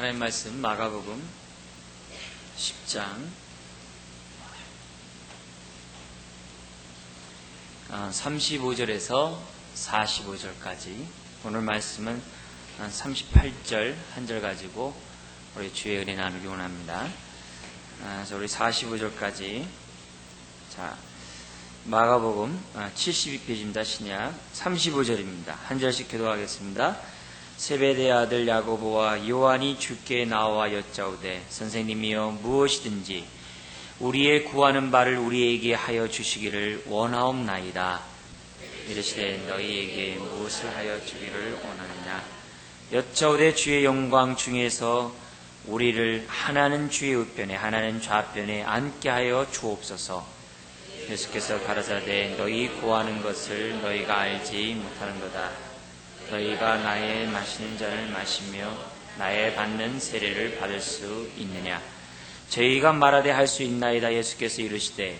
하나님 말씀 마가복음 10장 35절에서 45절까지 오늘 말씀은 38절 한 절 가지고 우리 주의 은혜 나누기 원합니다. 그래서 우리 45절까지 자 마가복음 72페이지입니다. 신약 35절입니다. 한 절씩 교도하겠습니다. 세베대의 아들 야고보와 요한이 주께 나와 여짜오되 선생님이여 무엇이든지 우리의 구하는 바를 우리에게 하여 주시기를 원하옵나이다. 이르시되 너희에게 무엇을 하여 주기를 원하느냐. 여짜오되 주의 영광 중에서 우리를 하나는 주의 우편에 하나는 좌편에 앉게 하여 주옵소서. 예수께서 가라사대 너희 구하는 것을 너희가 알지 못하는도다. 너희가 나의 마시는 잔을 마시며 나의 받는 세례를 받을 수 있느냐. 저희가 말하되 할 수 있나이다. 예수께서 이르시되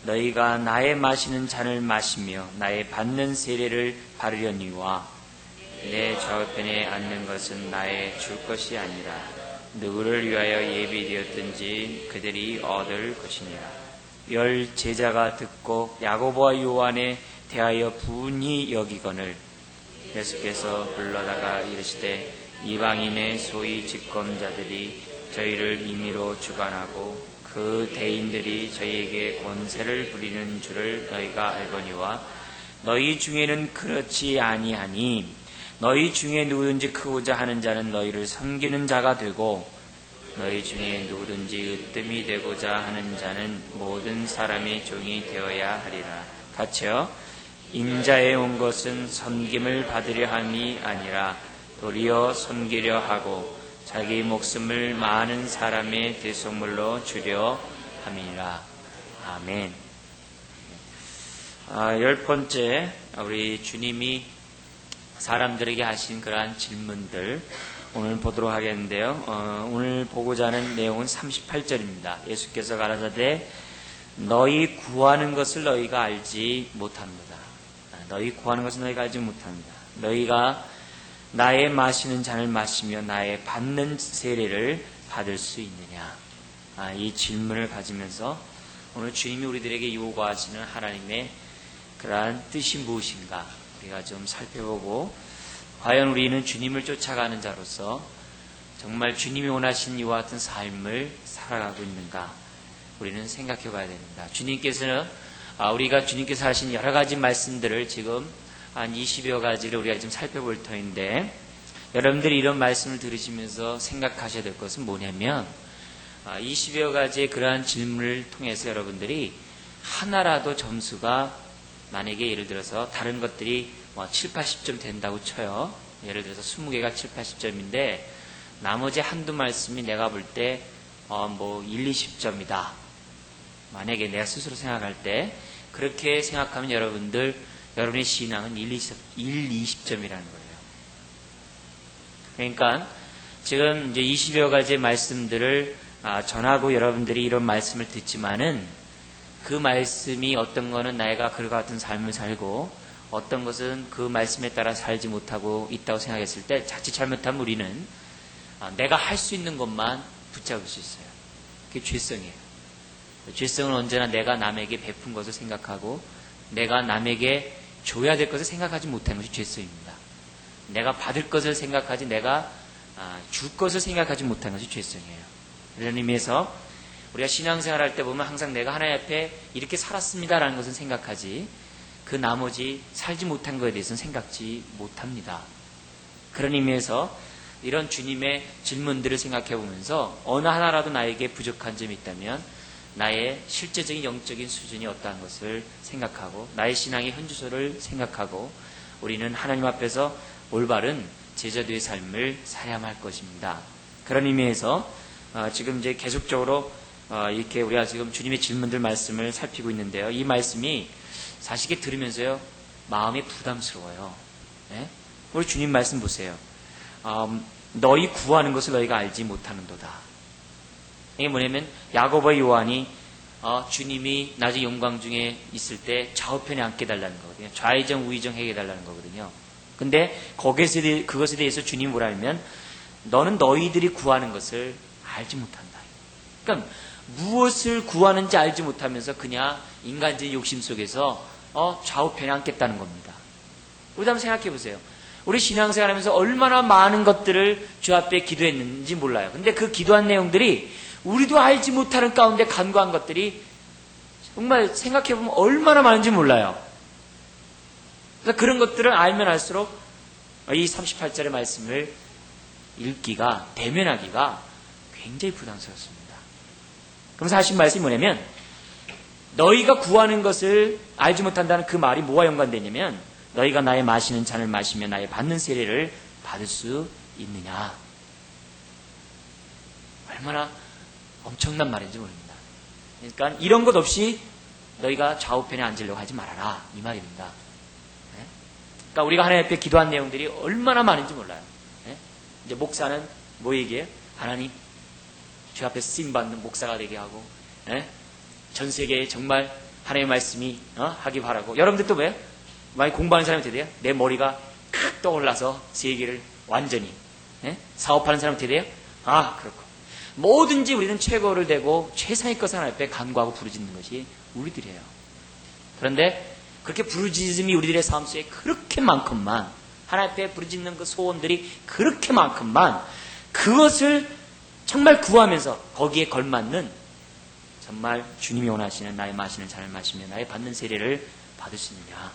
너희가 나의 마시는 잔을 마시며 나의 받는 세례를 받으려니와 내 좌우편에 앉는 것은 나의 줄 것이 아니라 누구를 위하여 예비되었든지 그들이 얻을 것이니라. 열 제자가 듣고 야고보와 요한에 대하여 분이 여기거늘 예수께서 불러다가 이르시되 이방인의 소위 직검자들이 저희를 임의로 주관하고 그 대인들이 저희에게 권세를 부리는 줄을 너희가 알거니와 너희 중에는 그렇지 아니하니 너희 중에 누구든지 크고자 하는 자는 너희를 섬기는 자가 되고 너희 중에 누구든지 으뜸이 되고자 하는 자는 모든 사람의 종이 되어야 하리라. 같이요. 인자에 온 것은 섬김을 받으려 함이 아니라 도리어 섬기려 하고 자기 목숨을 많은 사람의 대속물로 주려 함이라. 아멘. 10번째 우리 주님이 사람들에게 하신 그러한 질문들 오늘 보도록 하겠는데요. 오늘 보고자 하는 내용은 38절입니다. 예수께서 가라사대 너희 구하는 것을 너희가 알지 못합니다. 너희 구하는 것은 너희가 알지 못합니다. 너희가 나의 마시는 잔을 마시며 나의 받는 세례를 받을 수 있느냐. 이 질문을 가지면서 오늘 주님이 우리들에게 요구하시는 하나님의 그러한 뜻이 무엇인가 우리가 좀 살펴보고 과연 우리는 주님을 쫓아가는 자로서 정말 주님이 원하신 이와 같은 삶을 살아가고 있는가 우리는 생각해 봐야 됩니다. 주님께서는 우리가 주님께서 하신 여러 가지 말씀들을 지금 한 20여 가지를 우리가 지금 살펴볼 터인데 여러분들이 이런 말씀을 들으시면서 생각하셔야 될 것은 뭐냐면 20여 가지의 그러한 질문을 통해서 여러분들이 하나라도 점수가 만약에 예를 들어서 다른 것들이 7, 80점 된다고 쳐요. 예를 들어서 20개가 7, 80점인데 나머지 한두 말씀이 내가 볼 때 1, 20점이다. 만약에 내가 스스로 생각할 때 그렇게 생각하면 여러분의 신앙은 1, 20점이라는 거예요. 그러니까 지금 이제 20여 가지의 말씀들을 전하고 여러분들이 이런 말씀을 듣지만은 그 말씀이 어떤 거는 내가 그와 같은 삶을 살고 어떤 것은 그 말씀에 따라 살지 못하고 있다고 생각했을 때 자칫 잘못하면 우리는 내가 할 수 있는 것만 붙잡을 수 있어요. 그게 죄성이에요. 죄성은 언제나 내가 남에게 베푼 것을 생각하고 내가 남에게 줘야 될 것을 생각하지 못하는 것이 죄성입니다. 내가 받을 것을 생각하지 내가 줄 것을 생각하지 못하는 것이 죄성이에요. 이런 의미에서 우리가 신앙생활 할 때 보면 항상 내가 하나님 앞에 이렇게 살았습니다라는 것은 생각하지 그 나머지 살지 못한 것에 대해서는 생각지 못합니다. 그런 의미에서 이런 주님의 질문들을 생각해 보면서 어느 하나라도 나에게 부족한 점이 있다면 나의 실제적인 영적인 수준이 어떠한 것을 생각하고 나의 신앙의 현주소를 생각하고 우리는 하나님 앞에서 올바른 제자도의 삶을 살아야만 할 것입니다. 그런 의미에서 지금 이제 계속적으로 이렇게 우리가 지금 주님의 질문들 말씀을 살피고 있는데요. 이 말씀이 사실 들으면서요 마음이 부담스러워요. 네? 우리 주님 말씀 보세요. 너희 구하는 것을 너희가 알지 못하는도다. 이게 뭐냐면 야고보와 요한이 주님이 나중에 영광 중에 있을 때 좌우편에 앉게 해달라는 거거든요. 좌의정 우의정 해게 해달라는 거거든요. 근데 그것에 대해서 주님이 뭐라 하면 너는 너희들이 구하는 것을 알지 못한다. 그러니까 무엇을 구하는지 알지 못하면서 그냥 인간적인 욕심 속에서 좌우편에 앉겠다는 겁니다. 우리 한번 생각해 보세요. 우리 신앙생활 하면서 얼마나 많은 것들을 주 앞에 기도했는지 몰라요. 근데 그 기도한 내용들이 우리도 알지 못하는 가운데 간구한 것들이 정말 생각해 보면 얼마나 많은지 몰라요. 그래서 그런 것들을 알면 알수록 이 38절의 말씀을 읽기가, 대면하기가 굉장히 부담스럽습니다. 그러면서 하신 말씀이 뭐냐면, 너희가 구하는 것을 알지 못한다는 그 말이 뭐와 연관되냐면, 너희가 나의 마시는 잔을 마시며 나의 받는 세례를 받을 수 있느냐. 얼마나 엄청난 말인지 모릅니다. 그러니까 이런 것 없이 너희가 좌우편에 앉으려고 하지 말아라, 이 말입니다. 그러니까 우리가 하나님 앞에 기도한 내용들이 얼마나 많은지 몰라요. 이제 목사는 뭐 얘기해요? 하나님, 주 앞에 쓰임받는 목사가 되게 하고, 전 세계에 정말 하나님의 말씀이 하기 바라고. 여러분들 또 왜? 많이 공부하는 사람이 어떻게 돼요? 내 머리가 칵 떠올라서 세계를 완전히 사업하는 사람이 어떻게 돼요? 아, 그렇고. 뭐든지 우리는 최고를 대고 최상의 것을 하나님 앞에 간구하고 부르짖는 것이 우리들이에요. 그런데 그렇게 부르짖음이 우리들의 삶 속에 그렇게 많건만, 하나님 앞에 부르짖는 그 소원들이 그렇게 많건만, 그것을 정말 구하면서 거기에 걸맞는 정말 주님이 원하시는 나의 마시는 잔을 마시며 나의 받는 세례를 받을 수 있느냐.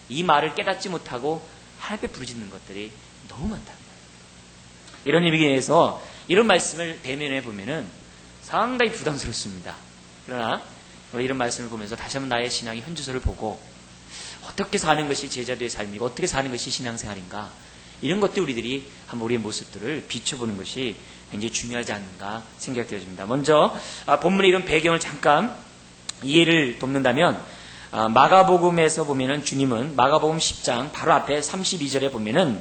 이 말을 깨닫지 못하고 하나님 앞에 부르짖는 것들이 너무 많다는 거예요. 이런 의미에서 이런 말씀을 대면해 보면은 상당히 부담스럽습니다. 그러나 이런 말씀을 보면서 다시 한번 나의 신앙의 현주소를 보고 어떻게 사는 것이 제자도의 삶이고 어떻게 사는 것이 신앙생활인가, 이런 것들 우리들이 한번 우리의 모습들을 비춰보는 것이 굉장히 중요하지 않는가 생각되어집니다. 먼저 본문의 이런 배경을 잠깐 이해를 돕는다면, 마가복음에서 보면은 주님은 마가복음 10장 바로 앞에 32절에 보면은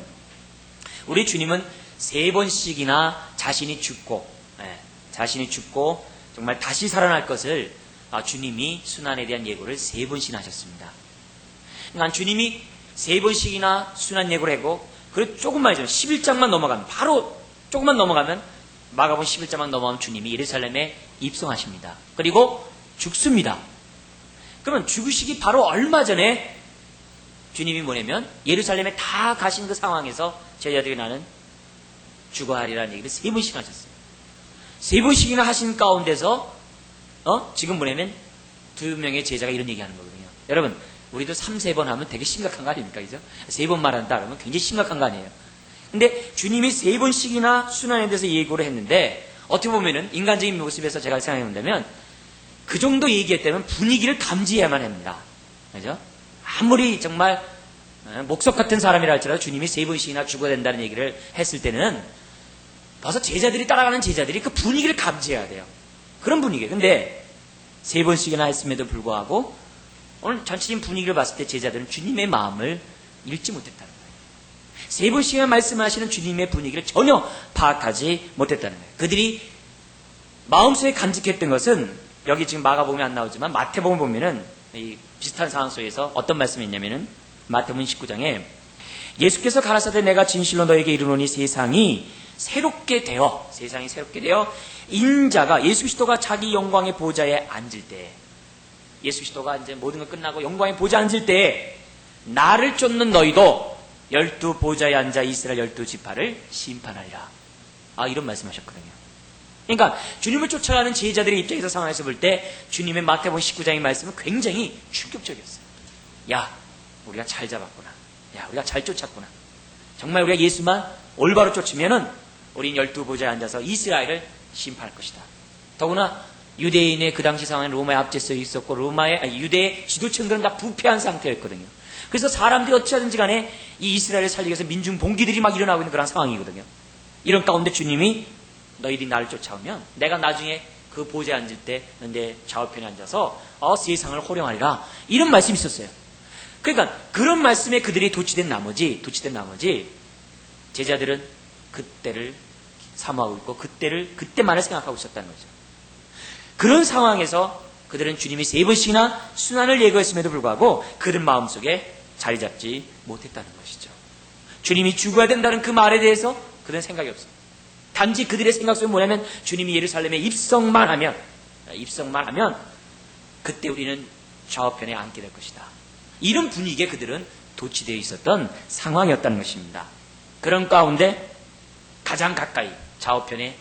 우리 주님은 3번씩이나 자신이 죽고 정말 다시 살아날 것을 주님이 순환에 대한 예고를 3번씩이나 하셨습니다. 그러니까 주님이 3번씩이나 순환 예고를 하고, 그리고 조금만 이제 11장만 넘어가면, 바로 조금만 넘어가면, 마가복음 11장만 넘어가면 주님이 예루살렘에 입성하십니다. 그리고 죽습니다. 그러면 죽으시기 바로 얼마 전에 주님이 뭐냐면 예루살렘에 다 가신 그 상황에서 제자들이 나는 죽어야 하리라는 얘기를 3번씩 하셨어요. 3번씩이나 하신 가운데서 지금 뭐냐면 2명의 제자가 이런 얘기하는 거거든요. 여러분, 우리도 3-4번 하면 되게 심각한 거 아닙니까? 그죠? 3번 말한다 그러면 굉장히 심각한 거 아니에요? 근데 주님이 3번씩이나 순환에 대해서 예고를 했는데, 어떻게 보면은 인간적인 모습에서 제가 생각해 본다면 그 정도 얘기했다면 분위기를 감지해야만 합니다. 그죠? 아무리 정말 목석 같은 사람이라 할지라도 주님이 3번씩이나 죽어야 된다는 얘기를 했을 때는 벌써 제자들이 따라가는 제자들이 그 분위기를 감지해야 돼요. 그런 분위기예요. 근데 3번씩이나 했음에도 불구하고 오늘 전체적인 분위기를 봤을 때 제자들은 주님의 마음을 읽지 못했다는 거예요. 3번씩이나 말씀하시는 주님의 분위기를 전혀 파악하지 못했다는 거예요. 그들이 마음속에 간직했던 것은, 여기 지금 마가복음에 안 나오지만 마태복음 보면은 이 비슷한 상황 속에서 어떤 말씀이 있냐면은 마태복음 19장에 예수께서 가라사대 내가 진실로 너에게 이르노니 세상이 새롭게 되어 인자가 예수 그리스도가 자기 영광의 보좌에 앉을 때, 예수 그리스도가 이제 모든 것 끝나고 영광의 보좌에 앉을 때 나를 쫓는 너희도 12 보좌에 앉아 이스라엘 12지파를 심판하리라. 이런 말씀하셨거든요. 그러니까 주님을 쫓아가는 제자들의 입장에서 상황에서 볼 때 주님의 마태복음 19장의 말씀은 굉장히 충격적이었어요. 야, 우리가 잘 잡았구나. 야, 우리가 잘 쫓았구나. 정말 우리가 예수만 올바로 쫓으면은 우린 12 보좌에 앉아서 이스라엘을 심판할 것이다. 더구나 유대인의 그 당시 상황은 로마에 압제되어 있었고 유대의 지도층들은 다 부패한 상태였거든요. 그래서 사람들이 어찌하든지 간에 이 이스라엘을 살리기 위해서 민중 봉기들이 막 일어나고 있는 그런 상황이거든요. 이런 가운데 주님이 너희들이 나를 쫓아오면 내가 나중에 그 보좌에 앉을 때 내 좌우편에 앉아서 세상을 호령하리라, 이런 말씀이 있었어요. 그러니까 그런 말씀에 그들이 도취된 나머지 제자들은 그때를 사모하고 있고 그때만을 생각하고 있었다는 거죠. 그런 상황에서 그들은 주님이 3번씩이나 순환을 예고했음에도 불구하고 그들 마음속에 자리 잡지 못했다는 것이죠. 주님이 죽어야 된다는 그 말에 대해서 그들은 생각이 없어요. 단지 그들의 생각 속에 뭐냐면 주님이 예루살렘에 입성만 하면 그때 우리는 좌우편에 앉게 될 것이다. 이런 분위기에 그들은 도취되어 있었던 상황이었다는 것입니다. 그런 가운데 가장 가까이 좌우편에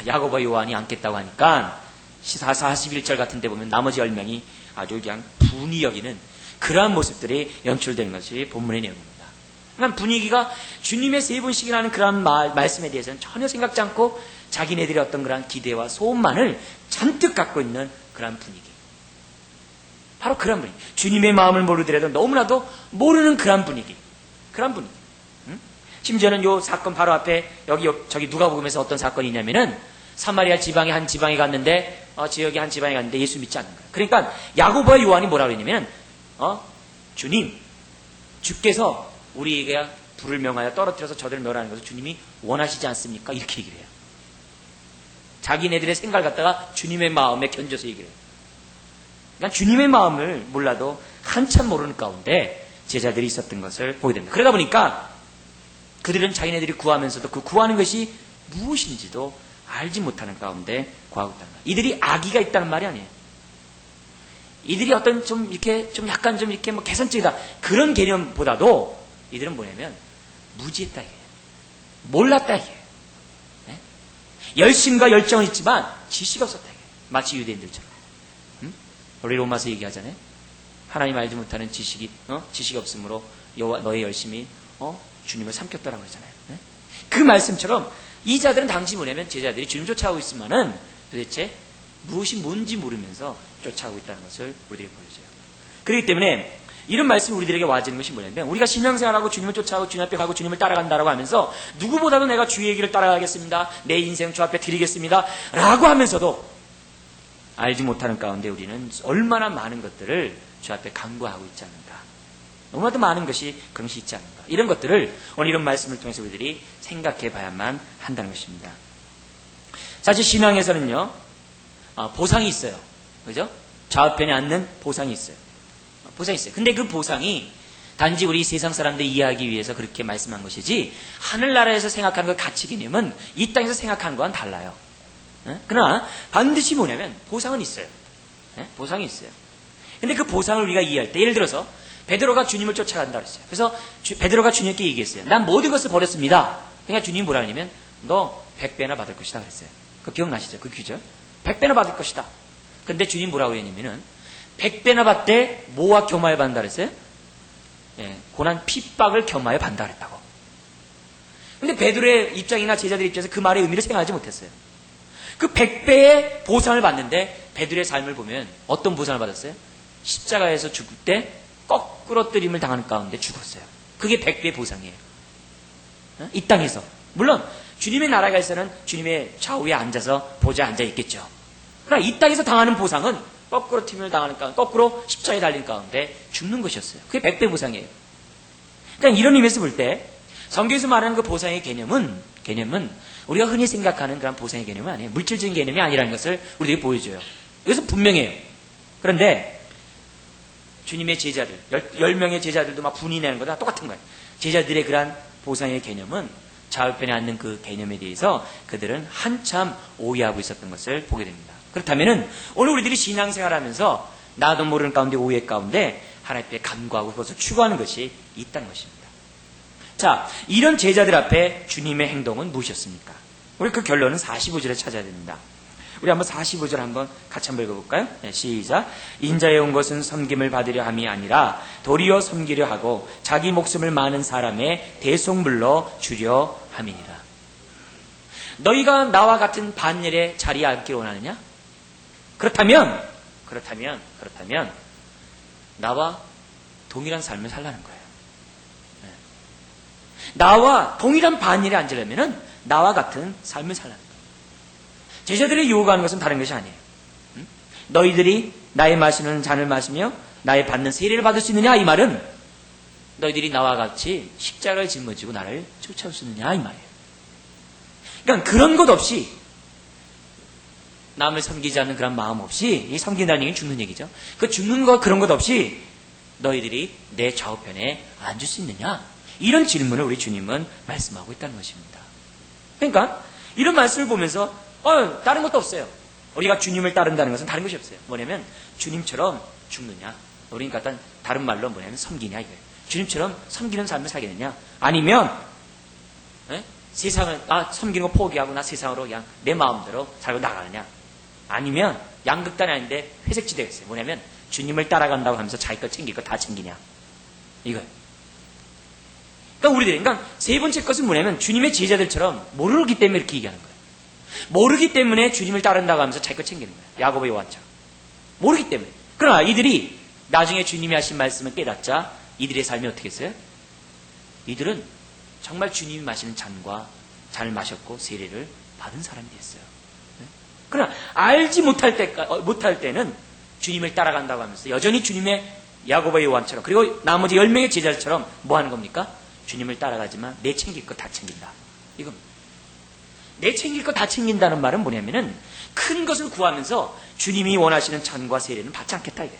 야고보와 요한이 앉겠다고 하니까 41절 같은 데 보면 나머지 10명이 아주 그냥 분이 여기는 그러한 모습들이 연출되는 것이 본문의 내용입니다. 그러니까 분위기가 주님의 세 번씩이라는 그런 말씀에 대해서는 전혀 생각지 않고 자기네들의 어떤 그런 기대와 소원만을 잔뜩 갖고 있는 그런 분위기. 바로 그런 분위기. 주님의 마음을 모르더라도 너무나도 모르는 그런 분위기. 응? 심지어는 요 사건 바로 앞에 저기 누가복음에서 어떤 사건이 있냐면은 사마리아 지방의 한 지방에 갔는데 지역의 한 지방에 갔는데 예수 믿지 않는 거예요. 그러니까 야고보와 요한이 뭐라고 그랬냐면 주님, 주께서 우리에게 불을 명하여 떨어뜨려서 저들을 멸하는 것을 주님이 원하시지 않습니까? 이렇게 얘기를 해요. 자기네들의 생각을 갖다가 주님의 마음에 견져서 얘기를 해요. 그러니까 주님의 마음을 몰라도 한참 모르는 가운데 제자들이 있었던 것을 보게 됩니다. 그러다 보니까 그들은 자기네들이 구하면서도 그 구하는 것이 무엇인지도 알지 못하는 가운데 구하고 있다는 거예요. 이들이 악의가 있다는 말이 아니에요. 이들이 어떤 약간 뭐 개선적이다 그런 개념보다도 이들은 뭐냐면 무지했다 이게 몰랐다 이게 네? 열심과 열정은 있지만 지식이 없었다 이게 마치 유대인들처럼 우리 로마서 얘기하잖아요. 하나님 알지 못하는 지식이 없으므로 너의 열심이 주님을 삼켰다라고 그러잖아요. 네? 그 말씀처럼 이 자들은 당시 뭐냐면 제자들이 주님 쫓아가고 있으면은 도대체 무엇이 뭔지 모르면서 쫓아가고 있다는 것을 우리들이 보여줘요. 그렇기 때문에 이런 말씀이 우리들에게 와지는 것이 뭐냐면 우리가 신앙생활하고 주님을 쫓아가고 주님 앞에 가고 주님을 따라간다라고 하면서 누구보다도 내가 주의 길을 따라가겠습니다. 내 인생 주 앞에 드리겠습니다. 라고 하면서도 알지 못하는 가운데 우리는 얼마나 많은 것들을 주 앞에 간구하고 있지 않는가. 너무나도 많은 것이 그런 것이 있지 않는가. 이런 것들을 오늘 이런 말씀을 통해서 우리들이 생각해 봐야만 한다는 것입니다. 사실 신앙에서는요. 보상이 있어요. 그죠? 좌우편에 앉는 보상이 있어요. 근데 그 보상이 단지 우리 세상 사람들 이해하기 위해서 그렇게 말씀한 것이지 하늘나라에서 생각하는 그 가치 개념은 이 땅에서 생각하는 거와는 달라요. 그러나 반드시 뭐냐면 보상은 있어요. 보상이 있어요. 근데 그 보상을 우리가 이해할 때 예를 들어서 베드로가 주님을 쫓아간다 그랬어요. 그래서 베드로가 주님께 얘기했어요. 난 모든 것을 버렸습니다. 그러니까 주님이 뭐라 하냐면 너 100배나 받을 것이다 그랬어요. 그 기억나시죠? 그 규절? 100배나 받을 것이다. 근데 주님 뭐라고 했냐면은 100배나 받되 뭐와 겸하여 받는다 그랬어요? 고난 핍박을 겸하여 받는다 그랬다고. 근데 베드로의 입장이나 제자들의 입장에서 그 말의 의미를 생각하지 못했어요. 그 100배의 보상을 받는데 베드로의 삶을 보면 어떤 보상을 받았어요? 십자가에서 죽을 때 거꾸로 뜨림을 당하는 가운데 죽었어요. 그게 100배의 보상이에요. 이 땅에서. 물론 주님의 나라에서는 주님의 좌우에 앉아서 보좌에 앉아 있겠죠. 그러나 이 땅에서 당하는 보상은 거꾸로 튀임을 당하는 가운데 거꾸로 십자가에 달린 가운데 죽는 것이었어요. 그게 100배 보상이에요. 그러니까 이런 의미에서 볼 때 성경에서 말하는 그 보상의 개념은 우리가 흔히 생각하는 그런 보상의 개념은 아니에요. 물질적인 개념이 아니라는 것을 우리에게 보여줘요. 그래서 분명해요. 그런데 주님의 제자들, 10명의 제자들도 막 분이 내는 거다 똑같은 거예요. 제자들의 그러한 보상의 개념은 좌우편에 앉는 그 개념에 대해서 그들은 한참 오해하고 있었던 것을 보게 됩니다. 그렇다면은 오늘 우리들이 신앙생활하면서 나도 모르는 가운데 오해 가운데 하나님 앞에 간구하고 그것을 추구하는 것이 있다는 것입니다. 자, 이런 제자들 앞에 주님의 행동은 무엇이었습니까? 우리 그 결론은 45절에 찾아야 됩니다. 우리 한번 45절 한번 같이 한번 읽어볼까요? 네, 시작. 인자에 온 것은 섬김을 받으려 함이 아니라 도리어 섬기려 하고 자기 목숨을 많은 사람의 대속물로 주려 함이니라. 너희가 나와 같은 반열의 자리에 앉기를 원하느냐? 그렇다면 나와 동일한 삶을 살라는 거예요. 네. 나와 동일한 반열에 앉으려면 나와 같은 삶을 살라는 거예요. 제자들이 요구하는 것은 다른 것이 아니에요. 너희들이 나의 마시는 잔을 마시며 나의 받는 세례를 받을 수 있느냐? 이 말은 너희들이 나와 같이 십자가를 짊어지고 나를 쫓아올 수 있느냐? 이 말이에요. 그러니까 그런 것 없이 남을 섬기지 않는 그런 마음 없이 이 섬긴다는 얘기는 죽는 얘기죠. 그 죽는 것 그런 것 없이 너희들이 내 좌우편에 앉을 수 있느냐? 이런 질문을 우리 주님은 말씀하고 있다는 것입니다. 그러니까 이런 말씀을 보면서 다른 것도 없어요. 우리가 주님을 따른다는 것은 다른 것이 없어요. 뭐냐면 주님처럼 죽느냐, 우리가 다른 말로 뭐냐면 섬기냐 이거예요. 주님처럼 섬기는 삶을 살겠느냐, 아니면 세상을 섬기는 거 포기하고 나 세상으로 그냥 내 마음대로 살고 나가느냐, 아니면 양극단이 아닌데 회색지대가 있어요. 뭐냐면 주님을 따라간다고 하면서 자기 거 챙길 거 다 챙기냐 이거예요. 그러니까 세 번째 것은 뭐냐면 주님의 제자들처럼 모르기 때문에 이렇게 얘기하는 거예요. 모르기 때문에 주님을 따른다고 하면서 자기 거 챙기는 거예요. 야고보 요한처럼 모르기 때문에. 그러나 이들이 나중에 주님이 하신 말씀을 깨닫자 이들의 삶이 어떻게 했어요? 이들은 정말 주님이 마시는 잔을 마셨고 세례를 받은 사람이 됐어요. 그러나 알지 못할 때는 주님을 따라간다고 하면서 여전히 주님의 야고보 요한처럼, 그리고 나머지 10명의 제자들처럼 뭐 하는 겁니까? 주님을 따라가지만 내 챙길 거 다 챙긴다 이겁니다. 내 챙길 거 다 챙긴다는 말은 뭐냐면은 큰 것을 구하면서 주님이 원하시는 잔과 세례는 받지 않겠다 이게.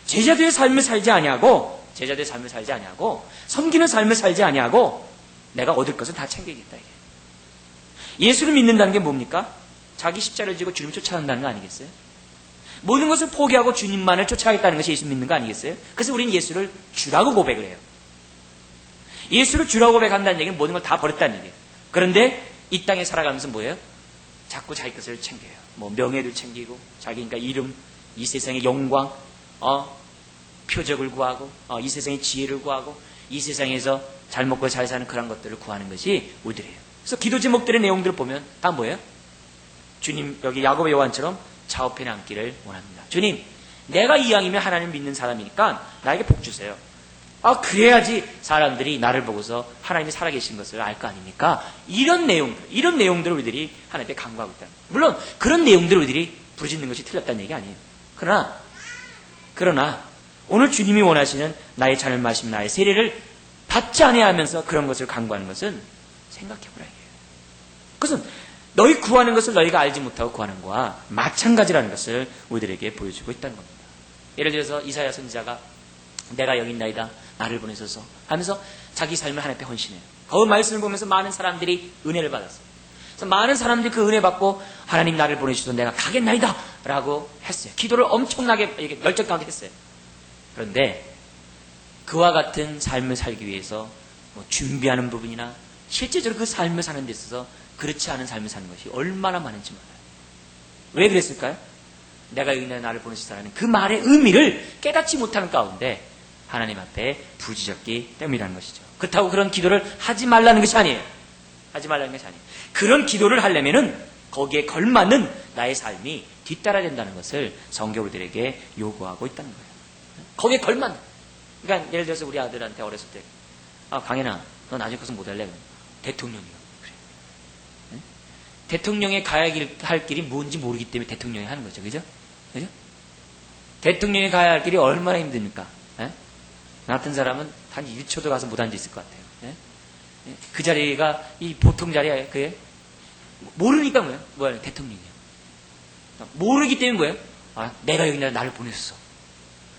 제자들의 삶을 살지 아니하고 섬기는 삶을 살지 아니하고 내가 얻을 것은 다 챙기겠다 이게. 예수를 믿는다는 게 뭡니까? 자기 십자를 지고 주님 쫓아간다는 거 아니겠어요? 모든 것을 포기하고 주님만을 쫓아가겠다는 것이 예수 믿는 거 아니겠어요? 그래서 우리는 예수를 주라고 고백을 해요. 예수를 주라고 고백한다는 얘기는 모든 걸 다 버렸다는 얘기예요. 그런데 이 땅에 살아가면서 뭐예요? 자꾸 자기 것을 챙겨요. 뭐 명예를 챙기고 자기 이름, 이 세상의 영광, 표적을 구하고 이 세상의 지혜를 구하고 이 세상에서 잘 먹고 잘 사는 그런 것들을 구하는 것이 우리들이에요. 그래서 기도 제목들의 내용들을 보면 다 뭐예요? 주님, 여기 야고보 요한처럼 좌우편에 앉기를 원합니다. 주님, 내가 이왕이면 하나님 믿는 사람이니까 나에게 복 주세요. 그래야지 사람들이 나를 보고서 하나님이 살아계신 것을 알 거 아닙니까? 이런 내용들을 우리들이 하나님께 간구하고 있다. 물론 그런 내용들을 우리들이 부르짖는 것이 틀렸다는 얘기 아니에요. 그러나 오늘 주님이 원하시는 나의 잔을 마시면 나의 세례를 받지 아니하면서 그런 것을 간구하는 것은 생각해보라 이게요. 그것은 너희 구하는 것을 너희가 알지 못하고 구하는 것과 마찬가지라는 것을 우리들에게 보여주고 있다는 겁니다. 예를 들어서 이사야 선지자가 내가 여기 있나이다 나를 보내소서 하면서 자기 삶을 하나님께 헌신해요. 그 말씀을 보면서 많은 사람들이 은혜를 받았어요. 그래서 많은 사람들이 그 은혜 받고 하나님 나를 보내주셔서 내가 가겠나이다 라고 했어요. 기도를 엄청나게 열정강하게 했어요. 그런데 그와 같은 삶을 살기 위해서 준비하는 부분이나 실제적으로 그 삶을 사는 데 있어서 그렇지 않은 삶을 사는 것이 얼마나 많은지 몰라요. 왜 그랬을까요? 내가 여기 있는 나를 보내시다라는 그 말의 의미를 깨닫지 못하는 가운데 하나님 앞에 부지졌기 때문이라는 것이죠. 그렇다고 그런 기도를 하지 말라는 것이 아니에요. 그런 기도를 하려면은 거기에 걸맞는 나의 삶이 뒤따라야 된다는 것을 성경이 우리들에게 요구하고 있다는 거예요. 거기에 걸맞는. 그러니까 예를 들어서 우리 아들한테 어렸을 때 강현아 너 나중에 그것은 못할래? 대통령이요. 대통령에 가야 할 길이 뭔지 모르기 때문에 대통령이 하는 거죠. 그죠? 대통령에 가야 할 길이 얼마나 힘듭니까? 나 같은 사람은 단 1초도 가서 못 앉아있을 것 같아요. 그 자리가 이 보통 자리야. 그게 모르니까 뭐예요? 대통령이요. 모르기 때문에 뭐예요? 내가 여기 나를 보냈어.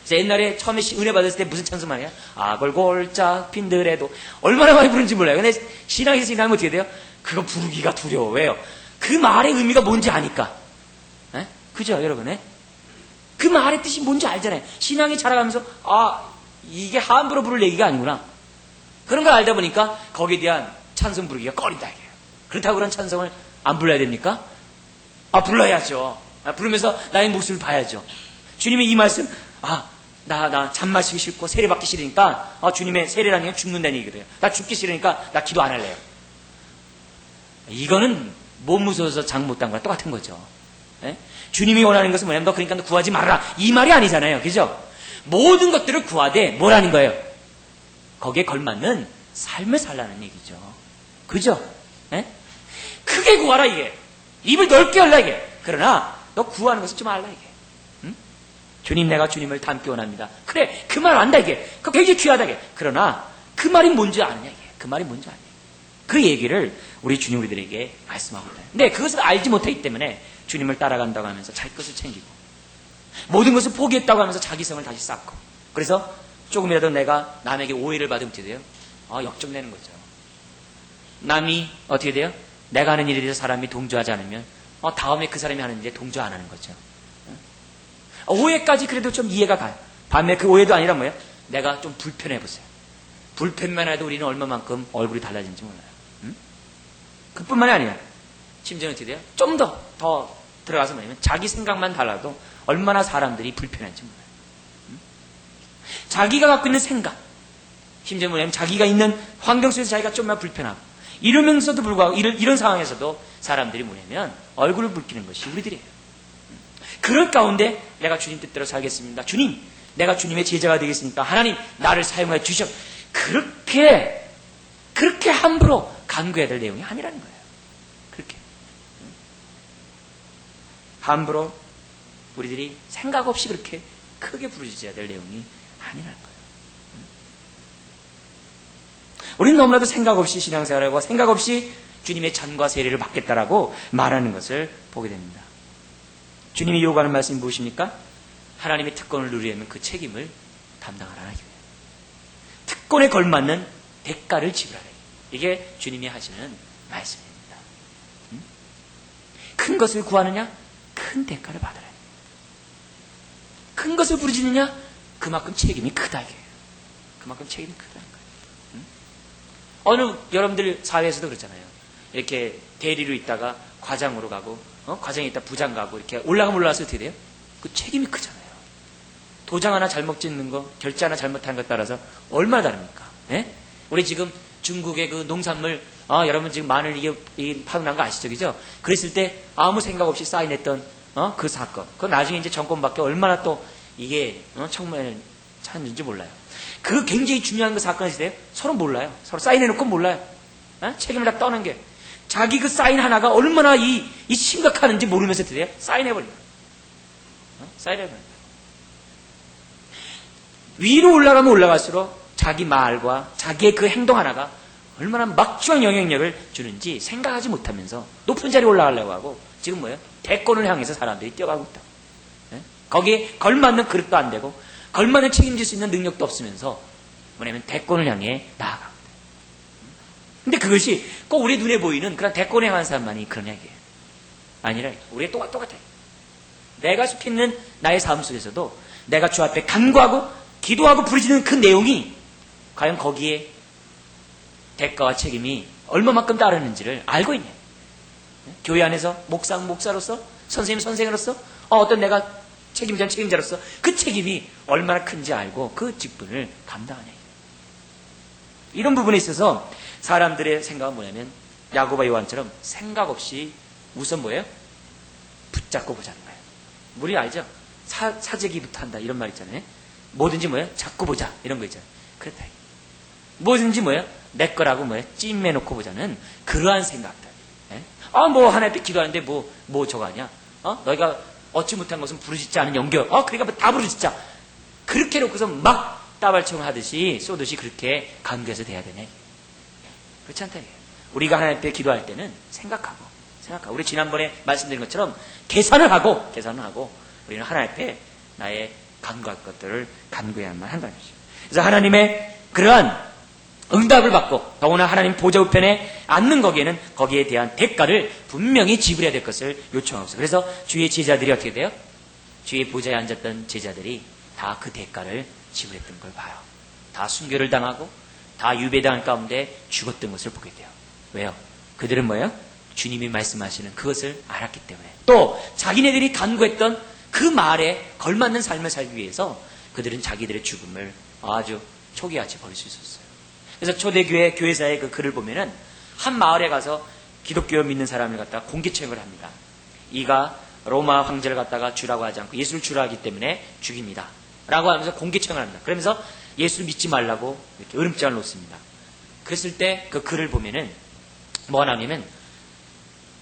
그래서 옛날에 처음에 은혜 받았을 때 무슨 찬송 말이야? 골골짝 핀들에도 얼마나 많이 부른지 몰라요. 근데 신앙에서 지나면 어떻게 돼요? 그거 부르기가 두려워. 왜요? 그 말의 의미가 뭔지 아니까. 그죠, 여러분? 그 말의 뜻이 뭔지 알잖아요. 신앙이 자라가면서 이게 함부로 부를 얘기가 아니구나. 그런 걸 알다 보니까 거기에 대한 찬송 부르기가 꺼린다 이게요. 그렇다고 그런 찬송을 안 불러야 됩니까? 불러야죠. 부르면서 나의 모습을 봐야죠. 주님의 이 말씀, 나 잠 마시기 싫고 세례 받기 싫으니까 주님의 세례라는 게 죽는다는 얘기거든요. 나 죽기 싫으니까 나 기도 안 할래요. 이거는 몸 무서워서 장 못 단 거랑 똑같은 거죠. 주님이 원하는 것은 뭐냐면 너 그러니까 너 구하지 말아라 이 말이 아니잖아요. 그죠? 모든 것들을 구하되 뭐라는 거예요? 거기에 걸맞는 삶을 살라는 얘기죠. 그죠? 크게 구하라 이게. 입을 넓게 열라 이게. 그러나 너 구하는 것을 좀 알라 이게. 주님 내가 주님을 닮기 원합니다. 그래 그 말 안다 이게. 그거 굉장히 귀하다 이게. 그러나 그 말이 뭔지 아느냐 이게. 그 말이 뭔지 아느냐. 그 얘기를 우리 주님 우리들에게 말씀하고 있다. 근데 그것을 알지 못하기 때문에 주님을 따라간다고 하면서 자기 것을 챙기고 모든 것을 포기했다고 하면서 자기 성을 다시 쌓고 그래서 조금이라도 내가 남에게 오해를 받으면 어떻게 돼요? 역정내는 거죠. 남이 어떻게 돼요? 내가 하는 일에 대해서 사람이 동조하지 않으면 다음에 그 사람이 하는 일에 동조 안 하는 거죠. 오해까지 그래도 좀 이해가 가요. 반면에 그 오해도 아니라 뭐예요? 내가 좀 불편해 보세요. 불편만 해도 우리는 얼마만큼 얼굴이 달라진지 몰라요. 그뿐만이 아니라 심지어는 어떻게 돼요? 좀 더 들어가서 뭐냐면 자기 생각만 달라도 얼마나 사람들이 불편한지 몰라요. 자기가 갖고 있는 생각, 심지어 뭐냐면 자기가 있는 환경 속에서 자기가 좀만 불편하고 이러면서도 불구하고 이런 상황에서도 사람들이 뭐냐면 얼굴을 붉히는 것이 우리들이에요. 그럴 가운데 내가 주님 뜻대로 살겠습니다. 주님, 내가 주님의 제자가 되겠습니까? 하나님, 나를 사용해 주셔. 그렇게 함부로 간구해야 될 내용이 아니라는 거예요. 그렇게 함부로 우리들이 생각 없이 그렇게 크게 부르짖어야 될 내용이 아니라는 거예요. 우리는 너무나도 생각 없이 신앙생활하고 생각 없이 주님의 잔과 세례를 받겠다라고 말하는 것을 보게 됩니다. 주님이 요구하는 말씀이 무엇입니까? 하나님의 특권을 누리려면 그 책임을 담당하라는 거예요. 특권에 걸맞는 대가를 지불하라. 이게 주님이 하시는 말씀입니다. 큰 것을 구하느냐? 큰 대가를 받으라. 큰 것을 부르짖느냐? 그만큼 책임이 크다 이게요. 그만큼 책임이 크다는 거예요. 여러분들 사회에서도 그렇잖아요. 이렇게 대리로 있다가 과장으로 가고, 과장에 있다 부장 가고 이렇게 올라가서 어떻게 돼요? 그 책임이 크잖아요. 도장 하나 잘못 짓는 거, 결제 하나 잘못한 것 따라서 얼마나 다릅니까? 예? 우리 지금 중국의 그 농산물, 여러분 지금 마늘 이게 파동난 거 아시죠? 그죠? 그랬을 때 아무 생각 없이 사인했던, 그 사건. 그건 나중에 이제 정권 바뀌어 얼마나 또 이게, 정말 찾는지 몰라요. 그 굉장히 중요한 그 사건이 있어요. 서로 몰라요. 서로 사인해놓고 몰라요. 책임을 다 떠는 게. 자기 그 사인 하나가 얼마나 이 심각한지 모르면서 어떻게 돼요? 사인해버립니다. 사인해버립니다. 위로 올라가면 올라갈수록 자기 말과 자기의 그 행동 하나가 얼마나 막중한 영향력을 주는지 생각하지 못하면서 높은 자리에 올라가려고 하고 지금 뭐예요? 대권을 향해서 사람들이 뛰어가고 있다. 거기에 걸맞는 그릇도 안 되고 걸맞는 책임질 수 있는 능력도 없으면서 뭐냐면 대권을 향해 나아가고 있다. 근데 그것이 꼭 우리 눈에 보이는 그런 대권에 향한 사람만이 그런 얘기예요. 아니라 우리가 똑같아요. 내가 속해 있는 나의 삶 속에서도 내가 주 앞에 간구하고 기도하고 부르짖는 그 내용이 과연 거기에 대가와 책임이 얼마만큼 따르는지를 알고 있냐. 교회 안에서 목사로서 선생님 선생으로서 어떤 내가 책임자로서 그 책임이 얼마나 큰지 알고 그 직분을 감당하냐. 이런 부분에 있어서 사람들의 생각은 뭐냐면 야고보와 요한처럼 생각 없이 우선 뭐예요? 붙잡고 보자는 거예요. 우리 알죠? 사재기부터 한다 이런 말 있잖아요. 뭐든지 뭐예요? 잡고 보자 이런 거 있잖아요. 그렇다. 뭐든지 뭐예요? 내 거라고 뭐예요? 찜매놓고 보자는 그러한 생각들. 뭐 하나님 앞에 기도하는데 뭐 저거 하냐? 너희가 얻지 못한 것은 부르짖지 않은 영겨. 그러니까 뭐 다 부르짖자. 그렇게 놓고서 막 따발총을 하듯이 쏘듯이 그렇게 간구해서 돼야 되네. 그렇지 않다. 우리가 하나님 앞에 기도할 때는 생각하고. 우리 지난번에 말씀드린 것처럼 계산을 하고 우리는 하나님 앞에 나의 간구할 것들을 간구해야만 한다는 것이죠. 그래서 하나님의 그러한 응답을 받고 더구나 하나님 보좌 우편에 앉는 거기에는 거기에 대한 대가를 분명히 지불해야 될 것을 요청하고 있어요. 그래서 주의 제자들이 어떻게 돼요? 주의 보좌에 앉았던 제자들이 다 그 대가를 지불했던 걸 봐요. 다 순교를 당하고 다 유배당한 가운데 죽었던 것을 보게 돼요. 왜요? 그들은 뭐예요? 주님이 말씀하시는 그것을 알았기 때문에 또 자기네들이 간구했던 그 말에 걸맞는 삶을 살기 위해서 그들은 자기들의 죽음을 아주 초기같이 버릴 수 있었어요. 그래서 초대교회 교회사의 그 글을 보면은 한 마을에 가서 기독교 믿는 사람을 갖다가 공개청을 합니다. 이가 로마 황제를 갖다가 주라고 하지 않고 예수를 주라 하기 때문에 죽입니다. 라고 하면서 공개청을 합니다. 그러면서 예수를 믿지 말라고 이렇게 으름장을 놓습니다. 그랬을 때 그 글을 보면은 뭐가 나오냐면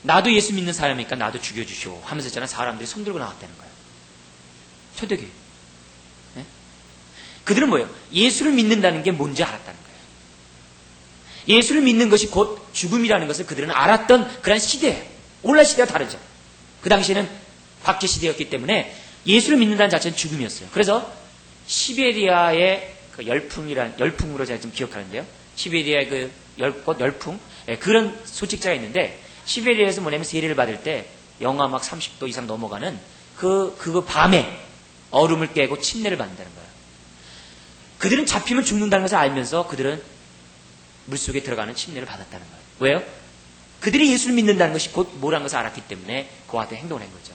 나도 예수 믿는 사람이니까 나도 죽여주시오 하면서 있잖아 사람들이 손들고 나왔다는 거예요. 초대교회. 네? 그들은 뭐예요? 예수를 믿는다는 게 뭔지 알았다는 거예요. 예수를 믿는 것이 곧 죽음이라는 것을 그들은 알았던 그런 시대예요. 오늘날 시대와 다르죠. 그 당시에는 박해 시대였기 때문에 예수를 믿는다는 자체는 죽음이었어요. 그래서 시베리아의 그 열풍으로 제가 지금 기억하는데요. 시베리아의 그 열풍, 그런 소식자가 있는데 시베리아에서 뭐냐면 세례를 받을 때 영하 막 30도 이상 넘어가는 그거 밤에 얼음을 깨고 침례를 받는다는 거예요. 그들은 잡히면 죽는다는 것을 알면서 그들은 물속에 들어가는 침례를 받았다는 거예요. 왜요? 그들이 예수를 믿는다는 것이 곧 뭐라는 것을 알았기 때문에 그와 같은 행동을 한 거죠.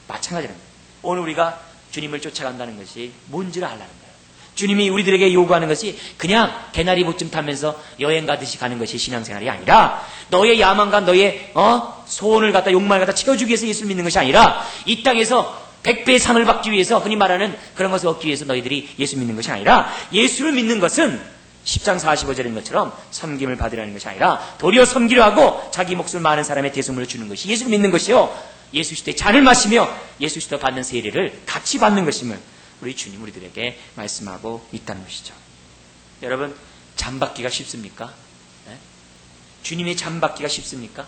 마찬가지라는 거예요. 오늘 우리가 주님을 쫓아간다는 것이 뭔지를 알라는 거예요. 주님이 우리들에게 요구하는 것이 그냥 개나리 보쯤 타면서 여행 가듯이 가는 것이 신앙생활이 아니라 너의 야망과 너의 소원을 갖다 욕망을 갖다 채워주기 위해서 예수를 믿는 것이 아니라 이 땅에서 100배의 상을 받기 위해서 흔히 말하는 그런 것을 얻기 위해서 너희들이 예수 믿는 것이 아니라 예수를 믿는 것은 10장 45절인 것처럼 섬김을 받으라는 것이 아니라 도리어 섬기려 하고 자기 목숨을 많은 사람의 대속물을 주는 것이 예수를 믿는 것이요 예수 그리스도의 잔을 마시며 예수 그리스도 받는 세례를 같이 받는 것임을 우리 주님 우리들에게 말씀하고 있다는 것이죠. 여러분 잔 받기가 쉽습니까? 네? 주님의 잔 받기가 쉽습니까?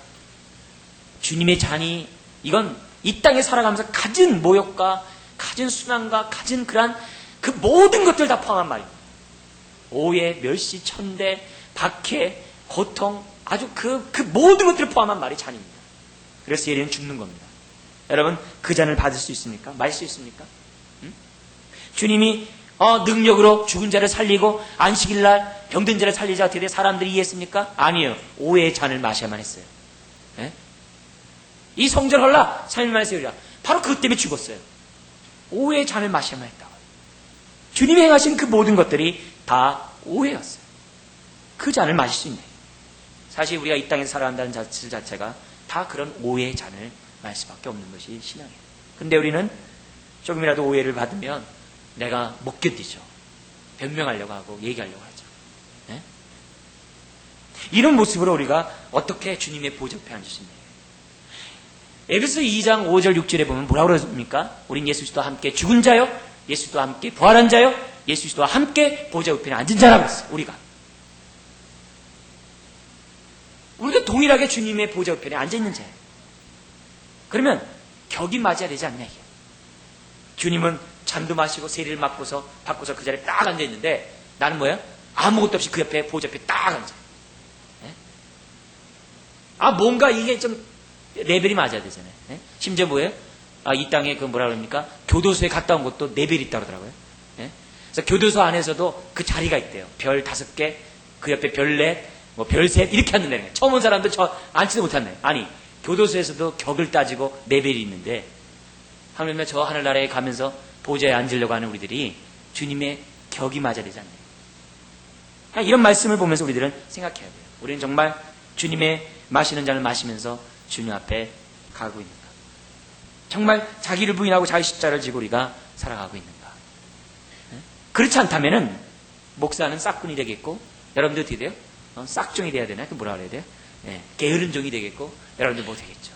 주님의 잔이 이건 이 땅에 살아가면서 가진 모욕과 가진 순환과 가진 그러한 그 모든 것들 다 포함한 말입니다. 오해, 멸시, 천대, 박해, 고통 아주 그 모든 것들을 포함한 말이 잔입니다. 그래서 예리는 죽는 겁니다. 여러분 그 잔을 받을 수 있습니까? 마실 수 있습니까? 주님이 능력으로 죽은 자를 살리고 안식일날 병든 자를 살리자 어떻게 돼? 사람들이 이해했습니까? 아니에요. 오해의 잔을 마셔야만 했어요. 예? 이 성전 헐라 3일 만에 세우리라. 바로 그것 때문에 죽었어요. 오해의 잔을 마셔야만 했다고. 주님이 행하신 그 모든 것들이 다 오해였어요. 그 잔을 마실 수 있는. 사실 우리가 이 땅에서 살아간다는 자체 자체가 다 그런 오해의 잔을 마실 수밖에 없는 것이 신앙이에요. 근데 우리는 조금이라도 오해를 받으면 내가 못 견디죠. 변명하려고 하고 얘기하려고 하죠. 네? 이런 모습으로 우리가 어떻게 주님의 보좌 옆에 앉으십니까? 에베소 2장 5절 6절에 보면 뭐라고 그러십니까? 우린 예수 그리스도와 함께 죽은 자요, 예수 그리스도와 함께 부활한 자요, 예수 그리스도와 함께 보좌 옆에 앉은 자라고 했어요. 우리가 동일하게 주님의 보좌 옆에 앉아 있는 자예요. 그러면 격이 맞아야 되지 않냐 이게. 주님은 잔도 마시고 세례를 받고서 그 자리에 딱 앉아 있는데 나는 뭐야? 아무것도 없이 그 옆에 보좌 옆에 딱 앉아. 네? 뭔가 이게 좀 레벨이 맞아야 되잖아요. 네? 심지어 뭐예요? 이 땅에 그 뭐라 그럽니까? 교도소에 갔다 온 것도 레벨이 있다고 그러더라고요. 네? 그래서 교도소 안에서도 그 자리가 있대요. 별 5개, 그 옆에 별 4, 별 3 이렇게 앉는다는 거예요. 처음 온 사람도 앉지도 못한다. 아니 교도소에서도 격을 따지고 레벨이 있는데 하물며 저 하늘나라에 가면서 보좌에 앉으려고 하는 우리들이 주님의 격이 맞아야 되지 않나요? 이런 말씀을 보면서 우리들은 생각해야 돼요. 우리는 정말 주님의 마시는 잔을 마시면서 주님 앞에 가고 있는가? 정말 자기를 부인하고 자기 십자를 지고 우리가 살아가고 있는가? 그렇지 않다면은 목사는 싹군이 되겠고 여러분들 어떻게 돼요? 싹종이 돼야 되나? 그 뭐라 그래야 돼요? 게으른 종이 되겠고 여러분들 못 되겠죠.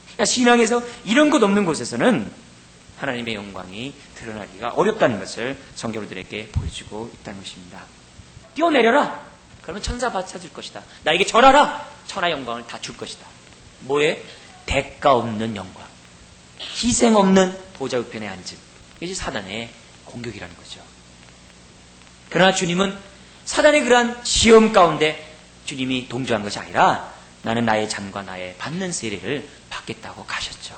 그러니까 신앙에서 이런 것 없는 곳에서는 하나님의 영광이 드러나기가 어렵다는 것을 성경들에게 보여주고 있다는 것입니다. 뛰어내려라. 그러면 천사 받쳐줄 것이다. 나에게 절하라. 천하 영광을 다 줄 것이다. 뭐에? 대가 없는 영광. 희생 없는 보좌 우편에 앉은. 이것이 사단의 공격이라는 거죠. 그러나 주님은 사단의 그러한 시험 가운데 주님이 동조한 것이 아니라 나는 나의 잔과 나의 받는 세례를 받겠다고 가셨죠.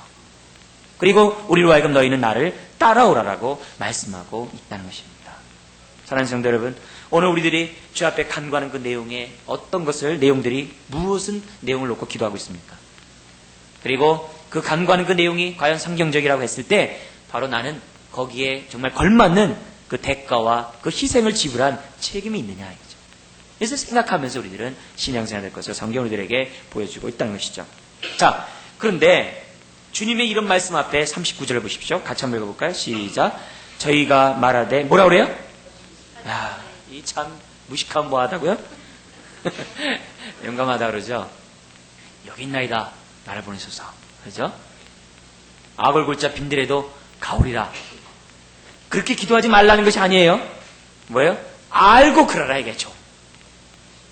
그리고 우리로 하여금 너희는 나를 따라오라라고 말씀하고 있다는 것입니다. 사랑하는 성도 여러분, 오늘 우리들이 주 앞에 간구하는 그 내용에 어떤 내용들이 무슨 내용을 놓고 기도하고 있습니까? 그리고 그 간구하는 그 내용이 과연 성경적이라고 했을 때 바로 나는 거기에 정말 걸맞는 그 대가와 그 희생을 지불한 책임이 있느냐 이거죠. 그래서 생각하면서 우리들은 신앙생활 될 것을 성경 우리들에게 보여주고 있다는 것이죠. 자, 그런데 주님의 이런 말씀 앞에 39절을 보십시오. 같이 한번 읽어볼까요? 시작. 저희가 말하되 뭐라 그래요? 이 참 무식하면 뭐하다고요? 용감하다 그러죠. 여기 있나이다. 나를 보내소서. 그렇죠? 악을 골자 빈들에도 가오리라. 그렇게 기도하지 말라는 것이 아니에요. 뭐예요? 알고 그러라 이게죠.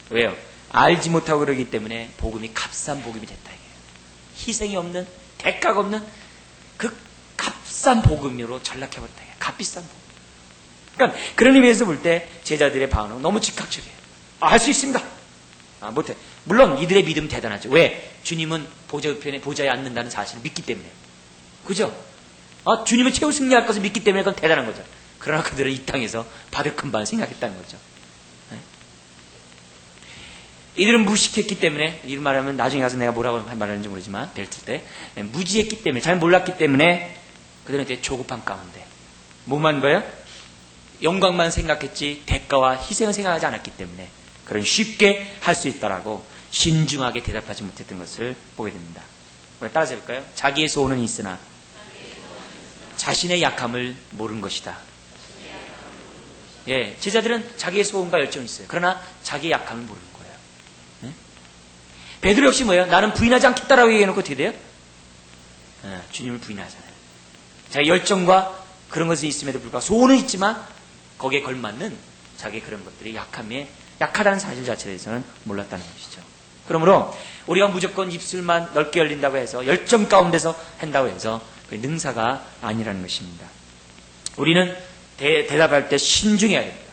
왜요? 알지 못하고 그러기 때문에 복음이 값싼 복음이 됐다 이게요. 희생이 없는, 대가가 없는 그 값싼 복음으로 전락해버렸다 이게요. 값비싼 복음. 그러니까 그런 의미에서 볼 때 제자들의 반응은 너무 즉각적이에요. 할 수 있습니다. 못해. 물론 이들의 믿음 대단하죠. 왜? 주님은 보좌에 앉는다는 사실을 믿기 때문에. 그죠? 주님은 최후 승리할 것을 믿기 때문에 그건 대단한 거죠. 그러나 그들은 이 땅에서 받을 큰 바를 생각했다는 거죠. 네? 이들은 무식했기 때문에, 이런 말하면 나중에 가서 내가 뭐라고 말하는지 모르지만 벨트 때 무지했기 때문에, 잘 몰랐기 때문에 그들은 되게 조급한 가운데 뭐만 거예요? 영광만 생각했지 대가와 희생을 생각하지 않았기 때문에 그런 쉽게 할 수 있다라고 신중하게 대답하지 못했던 것을 보게 됩니다. 따라서 해볼까요? 자기의 소원은 있으나 자신의 약함을 모르는 것이다. 예, 제자들은 자기의 소원과 열정이 있어요. 그러나 자기의 약함을 모르는 거예요. 네? 베드로 역시 뭐예요? 나는 부인하지 않겠다라고 얘기해놓고 어떻게 돼요? 주님을 부인하잖아요. 자기 열정과 그런 것이 있음에도 불구하고 소원은 있지만 거기에 걸맞는 자기의 그런 것들이 약하다는 사실 자체에 대해서는 몰랐다는 것이죠. 그러므로 우리가 무조건 입술만 넓게 열린다고 해서 열정 가운데서 한다고 해서 그 능사가 아니라는 것입니다. 우리는 대답할 때 신중해야 됩니다.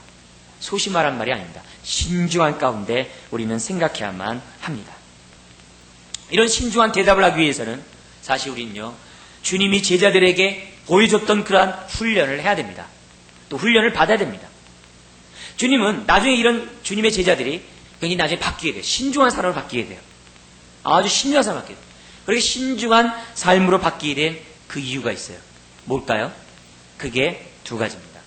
소심하란 말이 아닙니다. 신중한 가운데 우리는 생각해야만 합니다. 이런 신중한 대답을 하기 위해서는 사실 우리는요, 주님이 제자들에게 보여줬던 그러한 훈련을 해야 됩니다. 또 훈련을 받아야 됩니다. 주님은 나중에 이런 주님의 제자들이 굉장히 나중에 바뀌게 돼요. 신중한 사람으로 바뀌게 돼요. 아주 신중한 사람으로 바뀌게 돼요. 그렇게 신중한 삶으로 바뀌게 된 그 이유가 있어요. 뭘까요? 그게 두 가지입니다.